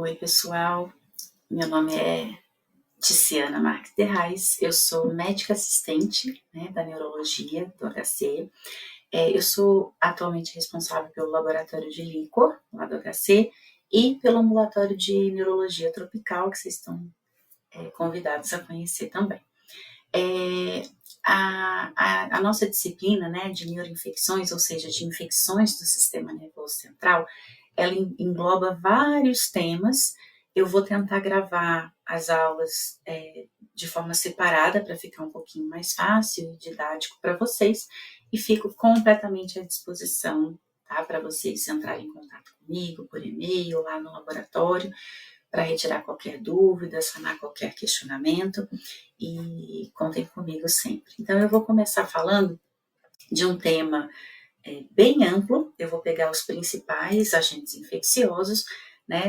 Oi, pessoal. Meu nome é Ticiana Marques de Reis. Eu sou médica assistente, da neurologia do HC. Eu sou atualmente responsável pelo laboratório de líquor lá do HC e pelo ambulatório de neurologia tropical, que vocês estão convidados a conhecer também. A nossa disciplina, de neuroinfecções, ou seja, de infecções do sistema nervoso central, ela engloba vários temas. Eu vou tentar gravar as aulas de forma separada para ficar um pouquinho mais fácil e didático para vocês, e fico completamente à disposição, tá, para vocês entrarem em contato comigo por e-mail, lá no laboratório, para retirar qualquer dúvida, sanar qualquer questionamento, e contem comigo sempre. Então, eu vou começar falando de um tema bem amplo. Eu vou pegar os principais agentes infecciosos,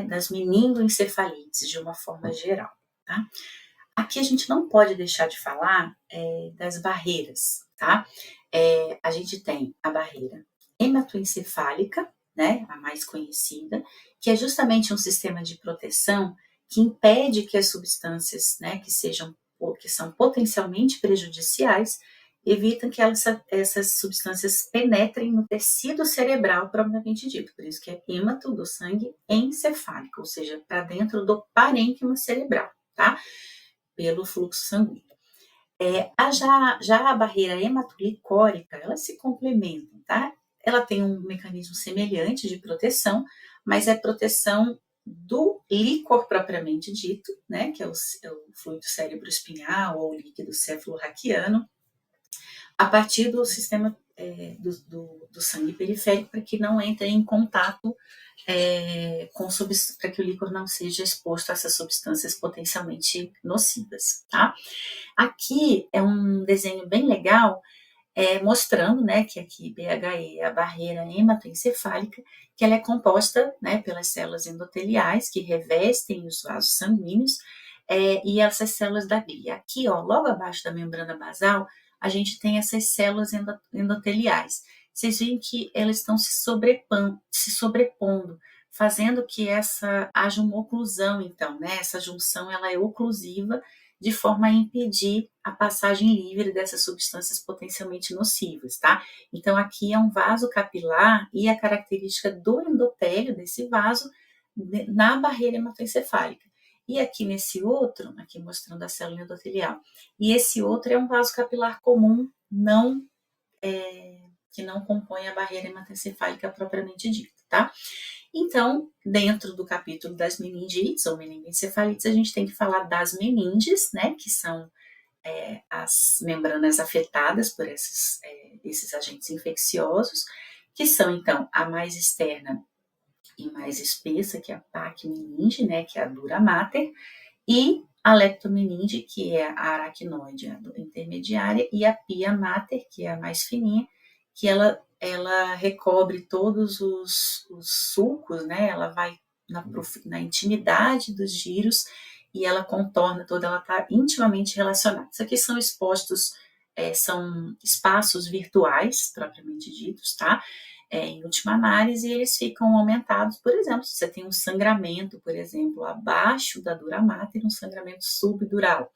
das meningoencefalites, de uma forma geral, tá? Aqui a gente não pode deixar de falar das barreiras, tá? A gente tem a barreira hematoencefálica, a mais conhecida, que é justamente um sistema de proteção que impede que as substâncias, que são potencialmente prejudiciais, evitam que essas substâncias penetrem no tecido cerebral propriamente dito. Por isso que é hemato, do sangue, encefálico, ou seja, para dentro do parênquima cerebral, tá? Pelo fluxo sanguíneo. Já a barreira hematolicórica, elas se complementam, tá? Ela tem um mecanismo semelhante de proteção, mas é proteção do líquor propriamente dito, que é o fluido cérebro-espinhal ou líquido céfalo-raquiano, a partir do sistema do sangue periférico, para que não entre em contato para que o líquor não seja exposto a essas substâncias potencialmente nocivas, tá? Aqui é um desenho bem legal, mostrando, que aqui BHE é a barreira hematoencefálica, que ela é composta, pelas células endoteliais que revestem os vasos sanguíneos, e essas células da glia. Aqui, logo abaixo da membrana basal, a gente tem essas células endoteliais. Vocês veem que elas estão se sobrepondo, fazendo que haja uma oclusão, então, essa junção ela é oclusiva, de forma a impedir a passagem livre dessas substâncias potencialmente nocivas, tá? Então, aqui é um vaso capilar e a característica do endotélio desse vaso na barreira hematoencefálica. E aqui nesse outro, aqui mostrando a célula endotelial, e esse outro é um vaso capilar comum, que não compõe a barreira hematoencefálica propriamente dita, tá? Então, dentro do capítulo das meningites ou meningoencefalites, a gente tem que falar das meninges, que são as membranas afetadas por esses agentes infecciosos, que são, então, a mais externa e mais espessa, que é a pacmeninge, que é a dura mater, e a leptomeninge, que é a aracnoide, a intermediária, e a pia mater, que é a mais fininha, que ela recobre todos os sulcos, ela vai na intimidade dos giros e ela contorna toda, ela está intimamente relacionada. Isso aqui são expostos, são espaços virtuais, propriamente ditos, tá? Em última análise, eles ficam aumentados, por exemplo, se você tem um sangramento, por exemplo, abaixo da dura mater, um sangramento subdural,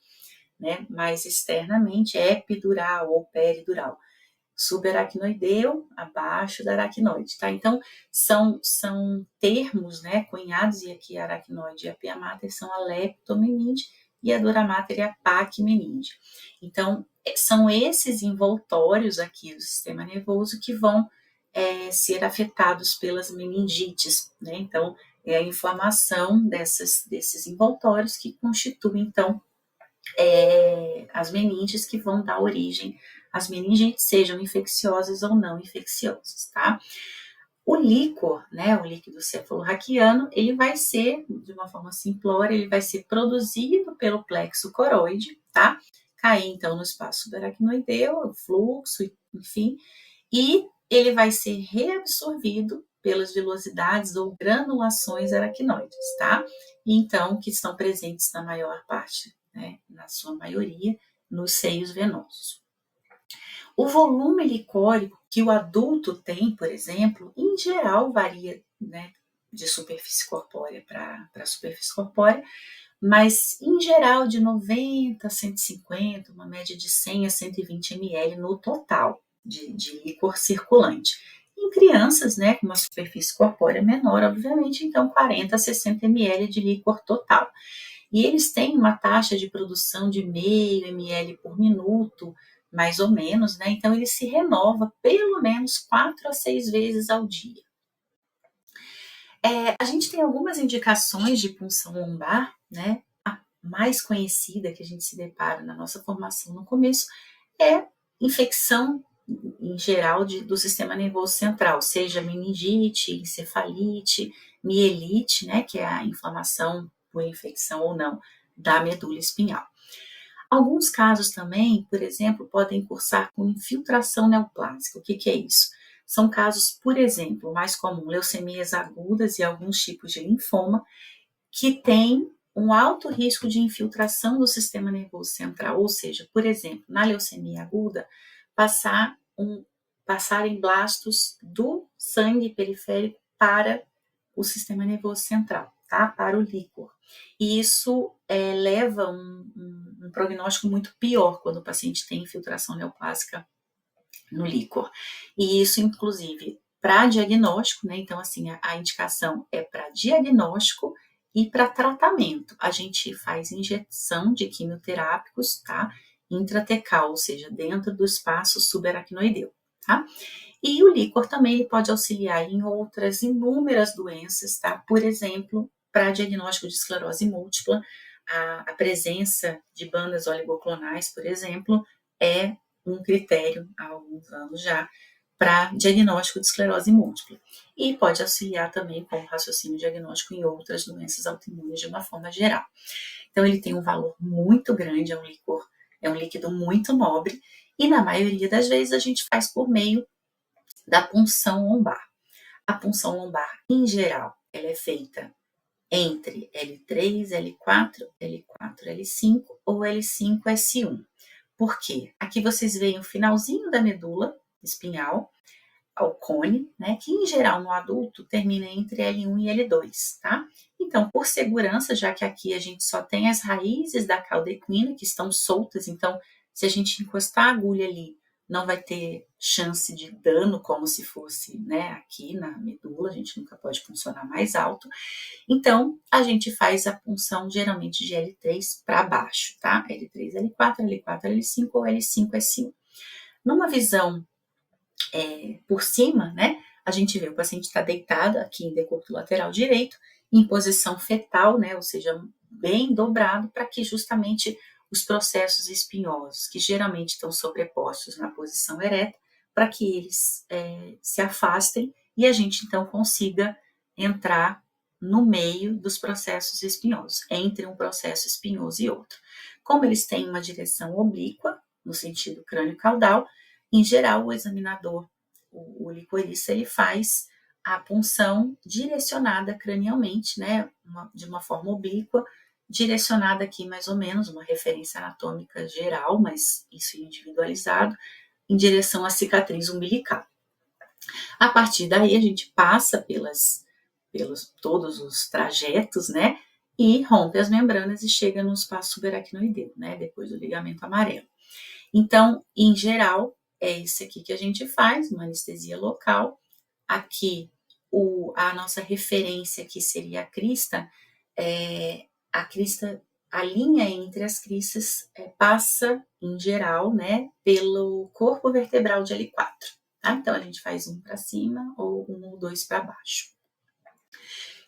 mais externamente, epidural ou peridural. Subaracnoideu, abaixo da aracnoide, tá? Então, são termos, cunhados, e aqui a aracnoide e a pia mater são a leptomeninge e a dura mater é a pacmeninge. Então, são esses envoltórios aqui do sistema nervoso que vão ser afetados pelas meningites, Então, é a inflamação desses envoltórios que constituem, então, as meninges que vão dar origem às meningites, sejam infecciosas ou não infecciosas, tá? O líquor, o líquido cefalorraquiano, ele vai ser, de uma forma simplória, ele vai ser produzido pelo plexo coroide, tá? Cair, então, no espaço do aracnoideu, o fluxo, enfim, e ele vai ser reabsorvido pelas vilosidades ou granulações aracnoides, tá? Então, que estão presentes na maior parte, na sua maioria, nos seios venosos. O volume licórico que o adulto tem, por exemplo, em geral varia, de superfície corpórea para superfície corpórea, mas em geral de 90 a 150, uma média de 100 a 120 ml no total de líquor circulante. Em crianças, né, com uma superfície corpórea menor, obviamente, então 40 a 60 ml de líquor total. E eles têm uma taxa de produção de meio ml por minuto, mais ou menos, né? Então ele se renova pelo menos 4 a 6 vezes ao dia. A gente tem algumas indicações de punção lombar, né? A mais conhecida que a gente se depara na nossa formação no começo é infecção em geral do sistema nervoso central, seja meningite, encefalite, mielite, né? Que é a inflamação por infecção ou não da medula espinhal. Alguns casos também, por exemplo, podem cursar com infiltração neoplásica. O que é isso? São casos, por exemplo, mais comum, leucemias agudas e alguns tipos de linfoma, que têm um alto risco de infiltração do sistema nervoso central, ou seja, por exemplo, na leucemia aguda, passarem blastos do sangue periférico para o sistema nervoso central, tá? Para o líquor. E isso leva um prognóstico muito pior quando o paciente tem infiltração neoplásica no líquor. E isso, inclusive, para diagnóstico, né? Então, assim, a indicação é para diagnóstico e para tratamento. A gente faz injeção de quimioterápicos, tá? Intratecal, ou seja, dentro do espaço subaracnoideu, tá? E o líquor também ele pode auxiliar em outras inúmeras doenças, tá? Por exemplo, para diagnóstico de esclerose múltipla, a presença de bandas oligoclonais, por exemplo, é um critério há alguns anos já para diagnóstico de esclerose múltipla. E pode auxiliar também com o raciocínio diagnóstico em outras doenças autoimunes de uma forma geral. Então, ele tem um valor muito grande, é um líquido muito nobre, e na maioria das vezes a gente faz por meio da punção lombar. A punção lombar, em geral, ela é feita entre L3, L4, L4, L5 ou L5, S1. Por quê? Aqui vocês veem o finalzinho da medula espinhal, ao cone, né, que em geral no adulto termina entre L1 e L2, tá? Então, por segurança, já que aqui a gente só tem as raízes da caldequina que estão soltas, então se a gente encostar a agulha ali, não vai ter chance de dano como se fosse, né, aqui na medula, a gente nunca pode puncionar mais alto. Então, a gente faz a punção geralmente de L3 para baixo, tá? L3, L4, L4, L5 ou L5, S1. Numa visão por cima, né, a gente vê o paciente está deitado aqui em decúbito lateral direito, em posição fetal, né, ou seja, bem dobrado, para que justamente os processos espinhosos, que geralmente estão sobrepostos na posição ereta, para que eles se afastem e a gente então consiga entrar no meio dos processos espinhosos, entre um processo espinhoso e outro. Como eles têm uma direção oblíqua, no sentido crânio-caudal, em geral, o examinador, o licorista, ele faz a punção direcionada cranialmente, né, de uma forma oblíqua, direcionada aqui mais ou menos, uma referência anatômica geral, mas isso é individualizado, em direção à cicatriz umbilical. A partir daí, a gente passa pelos todos os trajetos, né, e rompe as membranas e chega no espaço subaracnoideu, né, depois do ligamento amarelo. Então, em geral, é isso aqui que a gente faz, uma anestesia local. Aqui, a nossa referência aqui seria a crista. A linha entre as cristas passa, em geral, né, pelo corpo vertebral de L4. Tá? Então, a gente faz um para cima ou um ou dois para baixo.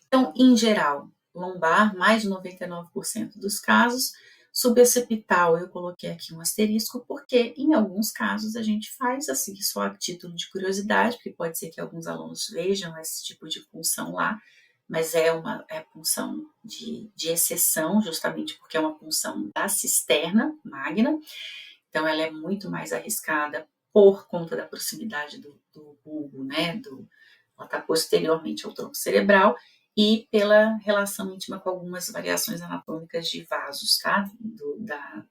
Então, em geral, lombar, mais de 99% dos casos. Suboccipital, eu coloquei aqui um asterisco, porque em alguns casos a gente faz assim, só a título de curiosidade, porque pode ser que alguns alunos vejam esse tipo de punção lá, mas é punção de exceção, justamente porque é uma punção da cisterna magna, então ela é muito mais arriscada por conta da proximidade do bulbo, né, ela está posteriormente ao tronco cerebral, e pela relação íntima com algumas variações anatômicas de vasos, tá?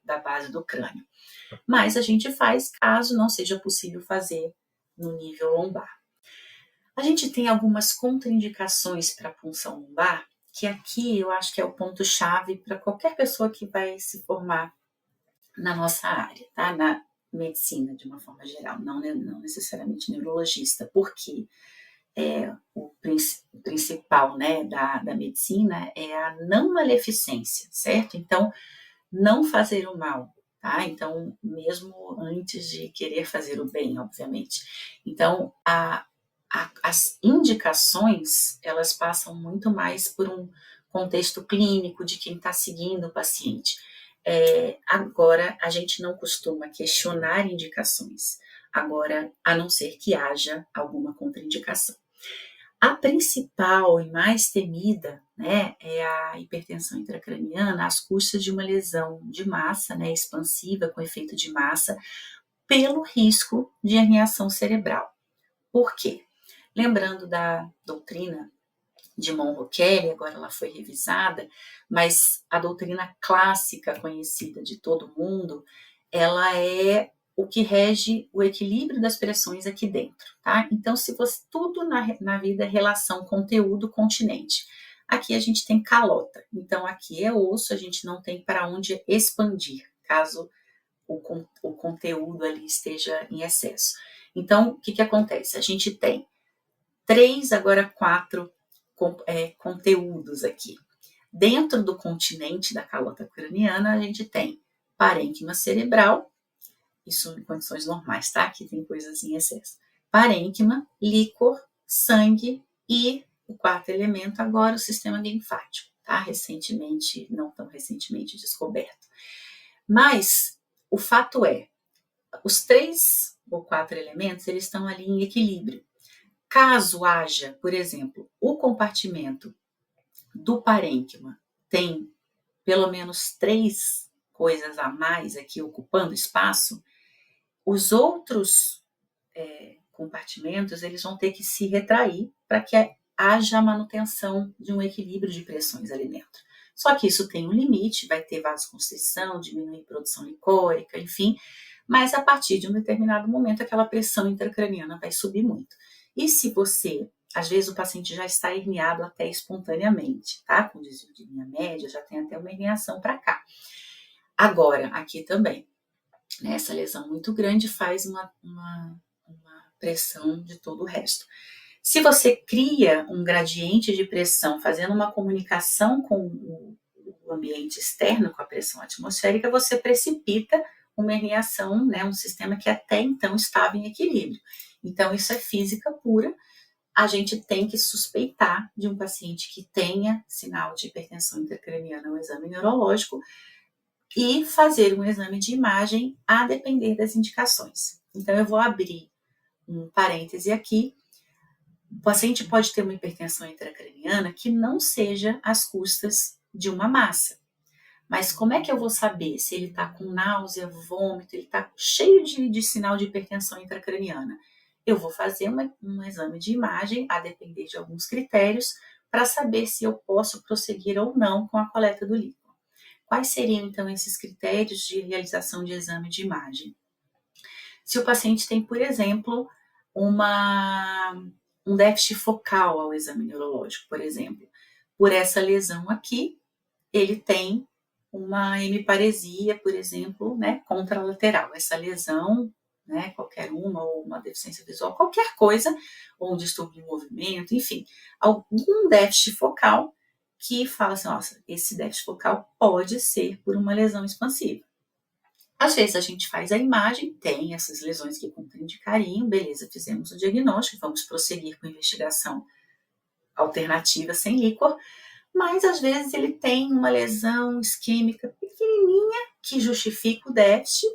Da base do crânio. Mas a gente faz caso não seja possível fazer no nível lombar. A gente tem algumas contraindicações para a punção lombar, que aqui eu acho que é o ponto-chave para qualquer pessoa que vai se formar na nossa área, tá? Na medicina, de uma forma geral, não necessariamente neurologista, porque o principal, né, da medicina é a não maleficência, certo? Então, não fazer o mal, tá? Então, mesmo antes de querer fazer o bem, obviamente. Então, as indicações, elas passam muito mais por um contexto clínico de quem está seguindo o paciente. Agora, a gente não costuma questionar indicações, agora, a não ser que haja alguma contraindicação. A principal e mais temida, né, é a hipertensão intracraniana às custas de uma lesão de massa, né, expansiva com efeito de massa, pelo risco de herniação cerebral. Por quê? Lembrando da doutrina de Monro Kelly, agora ela foi revisada, mas a doutrina clássica conhecida de todo mundo, ela é o que rege o equilíbrio das pressões aqui dentro, tá? Então, se você tudo na vida é relação conteúdo-continente. Aqui a gente tem calota, então aqui é osso, a gente não tem para onde expandir, caso o conteúdo ali esteja em excesso. Então, o que acontece? A gente tem 3, agora 4 conteúdos aqui. Dentro do continente da calota craniana, a gente tem parênquima cerebral, isso em condições normais, tá? Aqui tem coisas em excesso. Parênquima, líquor, sangue e o quarto elemento, agora o sistema linfático, tá? Recentemente, não tão recentemente descoberto. Mas o fato é, os 3 ou 4 elementos, eles estão ali em equilíbrio. Caso haja, por exemplo, o compartimento do parênquima tem pelo menos 3 coisas a mais aqui ocupando espaço, os outros compartimentos eles vão ter que se retrair para que haja a manutenção de um equilíbrio de pressões ali dentro. Só que isso tem um limite, vai ter vasoconstrição, diminuir a produção licórica, enfim, mas a partir de um determinado momento aquela pressão intracraniana vai subir muito. E se você, às vezes o paciente já está herniado até espontaneamente, tá? Com desvio de linha média, já tem até uma herniação para cá. Agora, aqui também, né, essa lesão muito grande faz uma pressão de todo o resto. Se você cria um gradiente de pressão fazendo uma comunicação com o ambiente externo, com a pressão atmosférica, você precipita uma herniação, né, um sistema que até então estava em equilíbrio. Então, isso é física pura. A gente tem que suspeitar de um paciente que tenha sinal de hipertensão intracraniana no exame neurológico e fazer um exame de imagem a depender das indicações. Então, eu vou abrir um parêntese aqui. O paciente pode ter uma hipertensão intracraniana que não seja às custas de uma massa. Mas como é que eu vou saber se ele está com náusea, vômito, ele está cheio de sinal de hipertensão intracraniana? Eu vou fazer um exame de imagem, a depender de alguns critérios, para saber se eu posso prosseguir ou não com a coleta do líquido. Quais seriam, então, esses critérios de realização de exame de imagem? Se o paciente tem, por exemplo, um déficit focal ao exame neurológico, por exemplo. Por essa lesão aqui, ele tem uma hemiparesia, por exemplo, né, contralateral. Essa lesão, né, qualquer uma, ou uma deficiência visual, qualquer coisa, ou um distúrbio de movimento, enfim, algum déficit focal que fala assim, nossa, esse déficit focal pode ser por uma lesão expansiva. Às vezes a gente faz a imagem, tem essas lesões que contraindicariam, beleza, fizemos o diagnóstico, vamos prosseguir com a investigação alternativa sem líquor, mas às vezes ele tem uma lesão isquêmica pequenininha que justifica o déficit,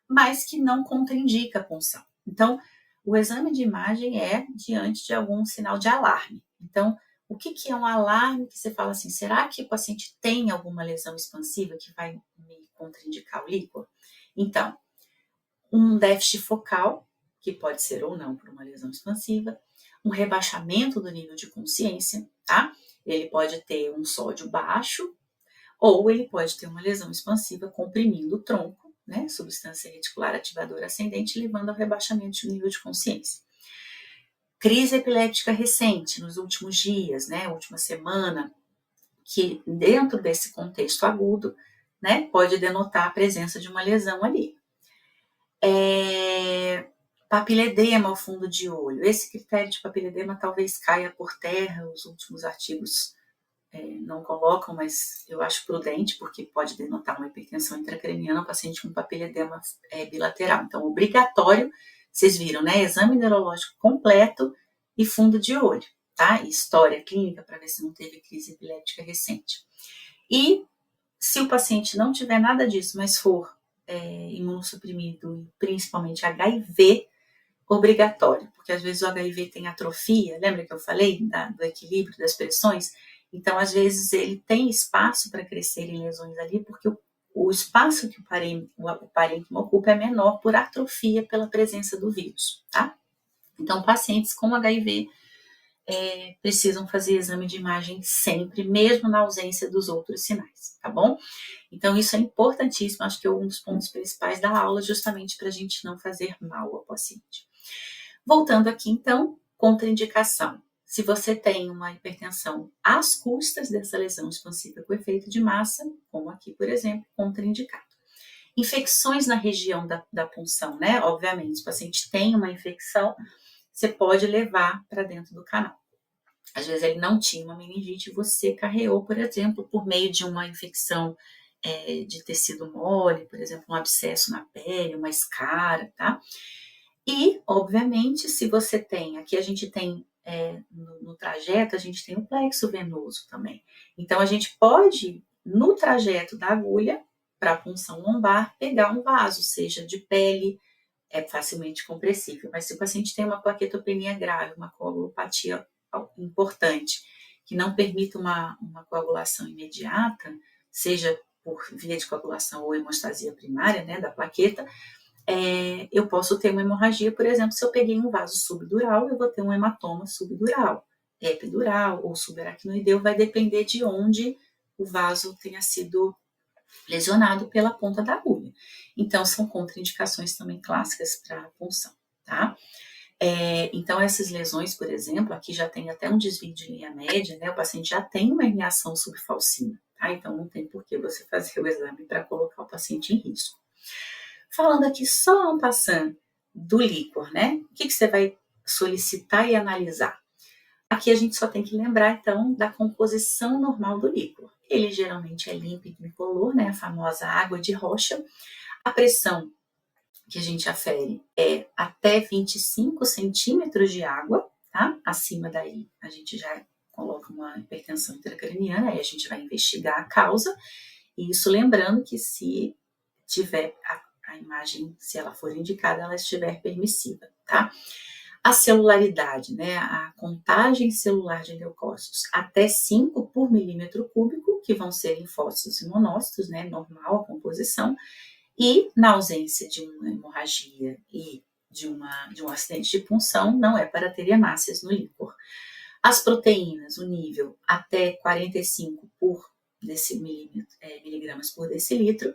mas que não contraindica a punção. Então, o exame de imagem é diante de algum sinal de alarme. Então, o que é um alarme que você fala assim, será que o paciente tem alguma lesão expansiva que vai me contraindicar o líquor? Então, um déficit focal, que pode ser ou não por uma lesão expansiva, um rebaixamento do nível de consciência, tá? Ele pode ter um sódio baixo, ou ele pode ter uma lesão expansiva comprimindo o tronco, né? Substância reticular ativadora ascendente, levando ao rebaixamento do nível de consciência. crise epiléptica recente, nos últimos dias, né, última semana, que dentro desse contexto agudo, né, pode denotar a presença de uma lesão ali. Papiledema ao fundo de olho. Esse critério de papiledema talvez caia por terra, os últimos artigos não colocam, mas eu acho prudente, porque pode denotar uma hipertensão intracraniana no paciente com papiledema bilateral. Então, obrigatório, vocês viram, né? Exame neurológico completo e fundo de olho, tá? E história clínica para ver se não teve crise epiléptica recente. E se o paciente não tiver nada disso, mas for imunossuprimido, principalmente HIV, obrigatório, porque às vezes o HIV tem atrofia, lembra que eu falei do equilíbrio das pressões? Então, às vezes, ele tem espaço para crescer em lesões ali, porque o espaço que o parênquima ocupa é menor por atrofia pela presença do vírus, tá? Então, pacientes com HIV precisam fazer exame de imagem sempre, mesmo na ausência dos outros sinais, tá bom? Então, isso é importantíssimo, acho que é um dos pontos principais da aula, justamente para a gente não fazer mal ao paciente. Voltando aqui, então, contraindicação. Se você tem uma hipertensão às custas dessa lesão expansiva com efeito de massa, como aqui, por exemplo, contraindicado. Infecções na região da punção, né? Obviamente, se o paciente tem uma infecção, você pode levar para dentro do canal. Às vezes ele não tinha uma meningite, você carreou, por exemplo, por meio de uma infecção de tecido mole, por exemplo, um abscesso na pele, uma escara, tá? E, obviamente, se você tem, aqui a gente tem, no trajeto, a gente tem o plexo venoso também. Então, a gente pode, no trajeto da agulha, para a punção lombar, pegar um vaso, seja de pele, é facilmente compressível. Mas se o paciente tem uma plaquetopenia grave, uma coagulopatia importante, que não permita uma coagulação imediata, seja por via de coagulação ou hemostasia primária, né, da plaqueta, eu posso ter uma hemorragia, por exemplo, se eu peguei um vaso subdural, eu vou ter um hematoma subdural, epidural ou subaracnoideu, vai depender de onde o vaso tenha sido lesionado pela ponta da agulha. Então, são contraindicações também clássicas para a punção, tá? Então, essas lesões, por exemplo, aqui já tem até um desvio de linha média, né? O paciente já tem uma herniação subfalcina, tá? Então, não tem por que você fazer o exame para colocar o paciente em risco. Falando aqui só um passando do líquor, né? O que você vai solicitar e analisar? Aqui a gente só tem que lembrar, então, da composição normal do líquor. Ele geralmente é límpido e incolor, né? A famosa água de rocha. A pressão que a gente afere é até 25 centímetros de água, tá? Acima daí a gente já coloca uma hipertensão intracraniana, aí a gente vai investigar a causa. E isso lembrando que se tiver a imagem, se ela for indicada, ela estiver permissiva, tá? A celularidade, né, a contagem celular de leucócitos, até 5 por milímetro cúbico, que vão ser linfócitos e monócitos, né, normal a composição, e na ausência de uma hemorragia e de um acidente de punção, não é para ter hemácias no líquor. As proteínas, o nível até 45 por miligramas por decilitro,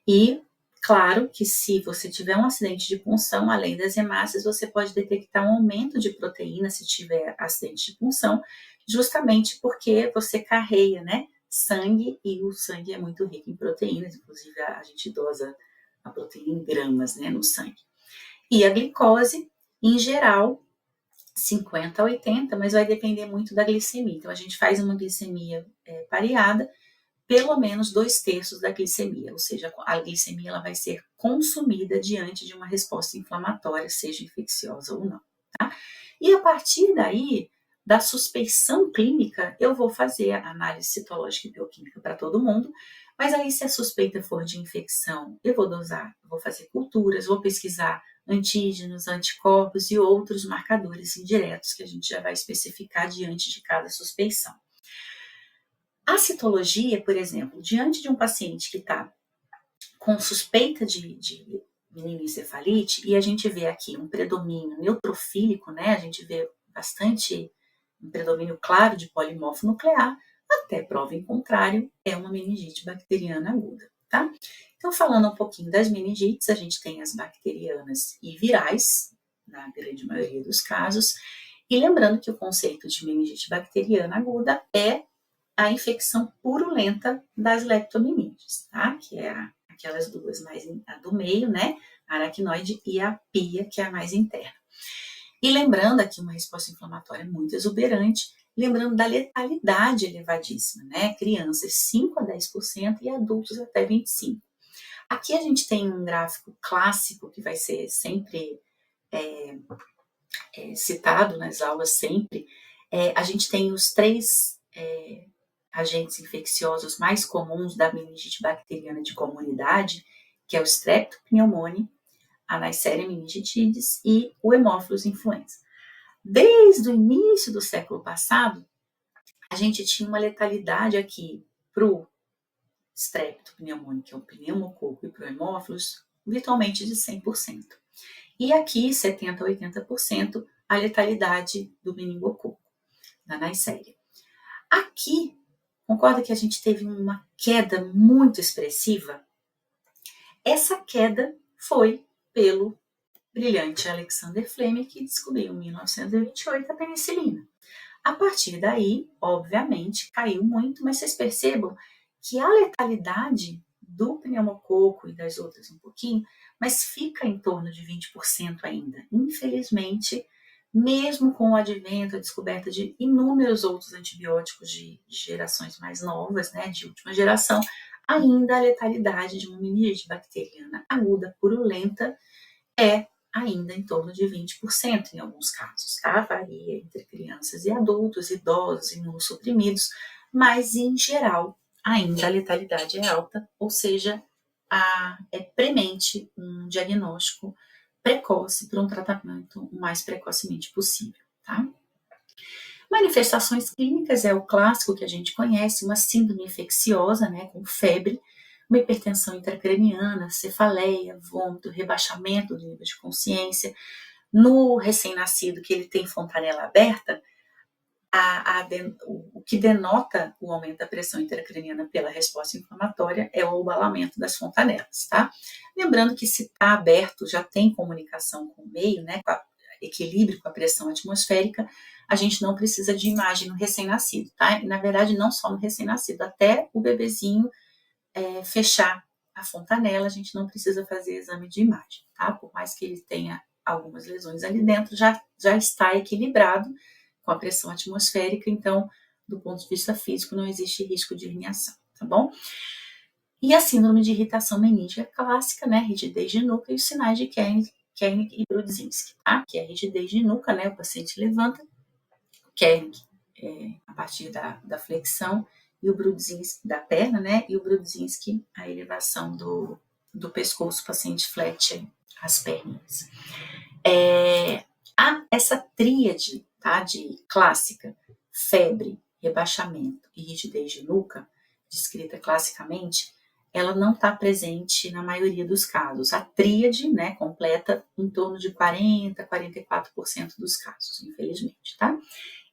e claro que se você tiver um acidente de punção, além das hemácias, você pode detectar um aumento de proteína se tiver acidente de punção, justamente porque você carreia, né, sangue, e o sangue é muito rico em proteínas, inclusive a gente dosa a proteína em gramas, né, no sangue. E a glicose, em geral, 50 a 80, mas vai depender muito da glicemia. Então, a gente faz uma glicemia pareada, pelo menos 2/3 da glicemia, ou seja, a glicemia ela vai ser consumida diante de uma resposta inflamatória, seja infecciosa ou não, tá? E a partir daí, da suspeição clínica, eu vou fazer a análise citológica e bioquímica para todo mundo, mas aí se a suspeita for de infecção, eu vou dosar, vou fazer culturas, vou pesquisar antígenos, anticorpos e outros marcadores indiretos que a gente já vai especificar diante de cada suspeição. A citologia, por exemplo, diante de um paciente que está com suspeita de meningoencefalite, e a gente vê aqui um predomínio neutrofílico, né? A gente vê bastante um predomínio claro de polimorfo nuclear, até prova em contrário, é uma meningite bacteriana aguda, tá? Então, falando um pouquinho das meningites, a gente tem as bacterianas e virais, na grande maioria dos casos, E lembrando que o conceito de meningite bacteriana aguda é a infecção purulenta das leptomeninges, tá? Que é aquelas duas mais, a do meio, né? A aracnoide e a pia, que é a mais interna. E lembrando aqui uma resposta inflamatória muito exuberante, lembrando da letalidade elevadíssima, né? Crianças 5 a 10% e adultos até 25%. Aqui a gente tem um gráfico clássico que vai ser sempre citado nas aulas sempre. A gente tem os 3 agentes infecciosos mais comuns da meningite bacteriana de comunidade, que é o Streptopneumoniae, a Neisseria meningitidis e o Haemophilus influenza. Desde o início do século passado, a gente tinha uma letalidade aqui para o Streptopneumoniae, que é o pneumococo, e para o Haemophilus, virtualmente de 100%. E aqui, 70% a 80%, a letalidade do meningococo, da Neisseria. Aqui, concorda que a gente teve uma queda muito expressiva? Essa queda foi pelo brilhante Alexander Fleming, que descobriu em 1928 a penicilina. A partir daí, obviamente, caiu muito, mas vocês percebam que a letalidade do pneumococo e das outras um pouquinho, mas fica em torno de 20% ainda. Infelizmente, mesmo com o advento, a descoberta de inúmeros outros antibióticos de gerações mais novas, né, de última geração, ainda a letalidade de uma meningite bacteriana aguda purulenta é ainda em torno de 20% em alguns casos, tá? Varia entre crianças e adultos, idosos, imunossuprimidos, mas em geral ainda a letalidade é alta, ou seja, é premente um diagnóstico precoce para um tratamento o mais precocemente possível, tá? Manifestações clínicas é o clássico que a gente conhece, uma síndrome infecciosa, né, com febre, uma hipertensão intracraniana, cefaleia, vômito, rebaixamento do nível de consciência. No recém-nascido, que ele tem fontanela aberta, o que denota o aumento da pressão intracraniana pela resposta inflamatória é o abalamento das fontanelas, tá? Lembrando que se está aberto, já tem comunicação com o meio, né, com equilíbrio com a pressão atmosférica, a gente não precisa de imagem no recém-nascido, tá? E, na verdade, não só no recém-nascido, até o bebezinho fechar a fontanela, a gente não precisa fazer exame de imagem, tá? Por mais que ele tenha algumas lesões ali dentro, já está equilibrado com a pressão atmosférica, então, do ponto de vista físico, não existe risco de herniação, tá bom? E a síndrome de irritação meníngica clássica, né? Rigidez de nuca e os sinais de Kernicke e Brudzinski, tá? Que é a rigidez de nuca, né? O paciente levanta, Kernicke a partir da flexão, e o Brudzinski da perna, né? E o Brudzinski, a elevação do pescoço, o paciente flete as perninhas. Essa tríade, tá? De clássica, febre, rebaixamento e rigidez de nuca, descrita classicamente, ela não está presente na maioria dos casos. A tríade, né, completa em torno de 40% a 44% dos casos, infelizmente, tá?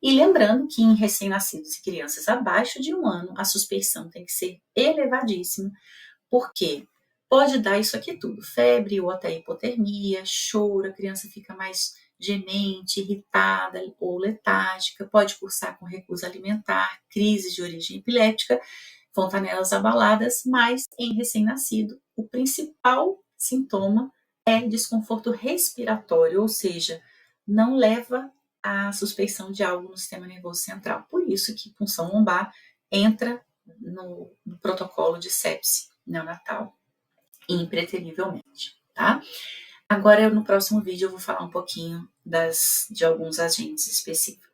E lembrando que em recém-nascidos e crianças abaixo de 1 ano, a suspeição tem que ser elevadíssima, porque pode dar isso aqui tudo, febre ou até hipotermia, choro, a criança fica mais gemente, irritada ou letárgica, pode cursar com recusa alimentar, crise de origem epiléptica, fontanelas abaladas, mas em recém-nascido, o principal sintoma é desconforto respiratório, ou seja, não leva à suspeição de algo no sistema nervoso central. Por isso que punção lombar entra no protocolo de sepse neonatal impreterivelmente, tá? Agora, no próximo vídeo, eu vou falar um pouquinho de alguns agentes específicos.